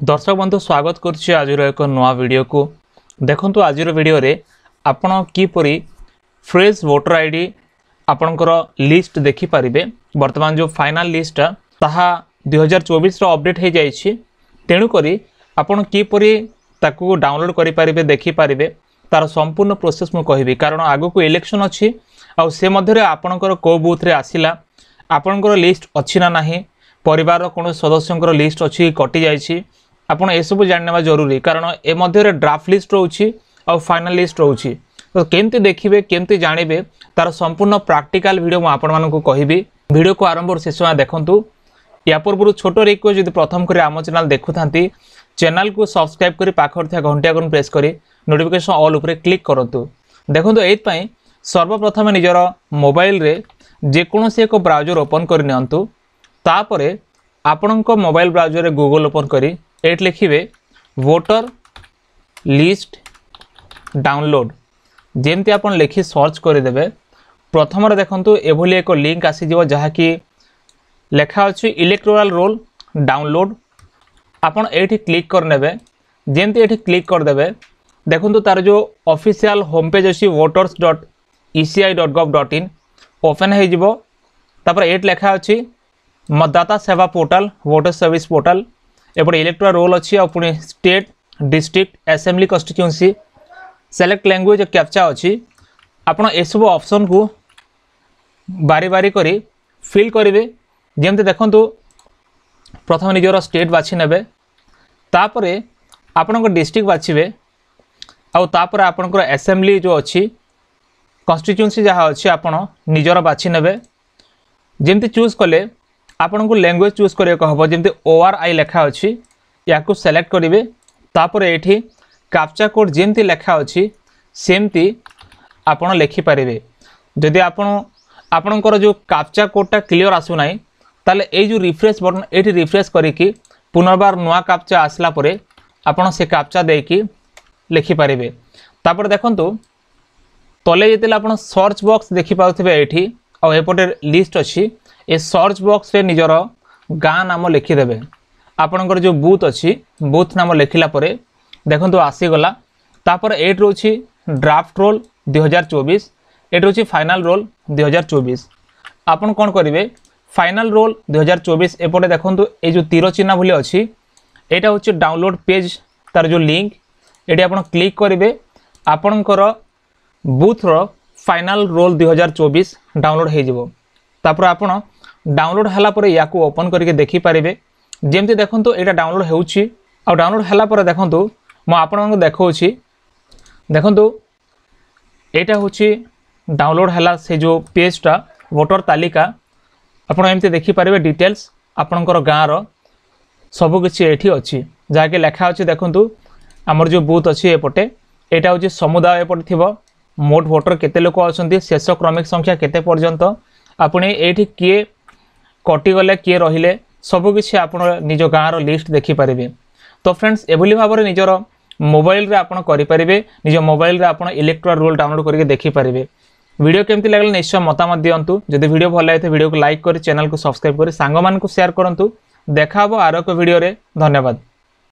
दर्शक बंधु स्वागत करुच्ची आज एक नुआ वीडियो को देखंतु आज वीडियो रे आपण किपरि फ्रेश वोटर आईडी आपणकर लिस्ट देखि पारिबे। वर्तमान जो फाइनल लिस्ट ताहा 2024 रो अपडेट हो जाइछि, तेणु करी आपण किपरि ताकू डाउनलोड करि पारिबे देखि पारिबे तार संपूर्ण प्रोसेस मु कहिबी। कारण आगु को इलेक्शन अछि आ से मध्य आपणकर को बूथ रे आसिला, आपणकर लिस्ट अछि ना नाही, परिवार कोन सदस्यंकर लिस्ट अछि कटि जाइछि, आपण ए सब जानवा जरूरी। कारण ए मध्य ड्राफ्ट लिस्ट रोची और फाइनल लिस्ट रोची, तो केमती देखिबे केमती जानिबे तार संपूर्ण प्रैक्टिकल वीडियो मु आपण मानकु कहिबी। वीडियो को आरंभ और शेष देखंतु। या पूर्व छोट रिक्वेस्ट जदि प्रथम करे आम चैनल देखुथांती चैनल को सब्सक्राइब करी पाखर था घंटा आइकन प्रेस करी नोटिफिकेशन ऑल उपरे क्लिक करंतु। देखंतु एत पई सर्वप्रथम निजर मोबाइल रे जेकोनोसी एक ब्राउजर ओपन कर नियंतु। तापरे आपणको मोबाइल ब्राउजर रे गूगल ओपन करी एट लिखिबे वोटर लिस्ट डाउनलोड। जेमती आपन लिखि सर्च करदेवे प्रथम देखंतु एभली एक लिंक आसी जिवो जहा कि लेखा अछि इलेक्टोरल रोल डाउनलोड। आपन एठी क्लिक करनेबे। जेमती एठी क्लिक करदेवे देखंतु तार जो ऑफिशियल होम पेज अछि voters.eci.gov.in ओपन हे जिवो। तापर एट लेखा अछि मतदाता सेवा पोर्टल वोटर सर्विस पोर्टल। एपटे इलेक्टोरल रोल अच्छी और पुणी state district assembly constituency select language captcha अच्छी। आपड़ ए सब ऑप्शन को बारी बारी करी फिल करेंगे। जमती देखंतु प्रथम निजर स्टेट बाछि नेबे, तापरे आपणकर डिस्ट्रिक्ट बाछिबे आउ तापरे आपणकर असेंबली जो अच्छी कन्स्टिट्यूएंसी जहाँ अच्छी आपण निजर बाछि नेबे। जमती चूज कले आपन को लैंग्वेज चूज करिया कहबो। जेमते ORI लेखा अछि याकू सेलेक्ट करिवे। तापर एठी कैप्चा कोड जेमती लेखा अछि सेमती आपन लेखि पारिबे। जदि आपणकर जो कैप्चा कोडटा क्लियर आसु नाही ताले ए जो रिफ्रेश बटन एठी रिफ्रेश करिकि पुनर्बार नुआ कैप्चा आसला परे आपन से कैप्चा देकी लेखि पारिबे। तापर देखंतु तले जेतेले आपन सर्च बॉक्स देखि पाउथिबे एठी आ एपटे लिस्ट अछि। ए सर्च बॉक्स रे निजर गाँ नाम लिखिदेवे। आपणकर जो बूथ अच्छी बूथ नाम लिखिला परे देखंतु आसीगला। तापर एट रोची ड्राफ्ट रोल 2024, एट रोची फाइनल रोल 2024। आपन कौन करेंगे फाइनल रोल 2024 एपटे देखंतु ए जो तीर चिन्ह भली अच्छी एटा होची डाउनलोड पेज तार जो लिंक एटी आपन क्लिक करेंगे। आपणकर बूथ रो फाइनल रोल 2024 डाउनलोड हो जिवो। तापर आपन डाउनलोड हला परे याकू ओपन करके देखि पारिबे। जेमती देखंतु एटा डाउनलोड हेउची आ डाउनलोड हला परे देखंतु म आपन मानक देखौची। देखंतु एटा होची डाउनलोड हला से जो पेजटा वोटर तालिका आपन एमती देखि पारिबे। डिटेल्स आपनकर गाँ रो सब किछि एठी अछि जाके लेखा अछि। देखंतु हमर जो बूथ अछि एपटे एटा होची समुदाय एपटे थिबो। मोट वोटर केते लोक अछंती, शेष क्रमिक संख्या केते पर्यंत, आपने एठी किए कटिगले किए रहिले सबकिछि आपण निज गाँव लिस्ट देखिपारे। तो फ्रेंड्स एभली भाव में निजर मोबाइल रे आपण करि पारिबे। निज मोबाइल रे आपण इलेक्टोरल रोल डाउनलोड करके देखिपारे। वीडियो केमती लागले निश्चय मतामत दियंतु। जदि वीडियो भल लागे वीडियो को लाइक करी चैनल को सब्सक्राइब करी सांग मान को शेयर करंतु। देखा हबो आरो एक वीडियो रे। धन्यवाद।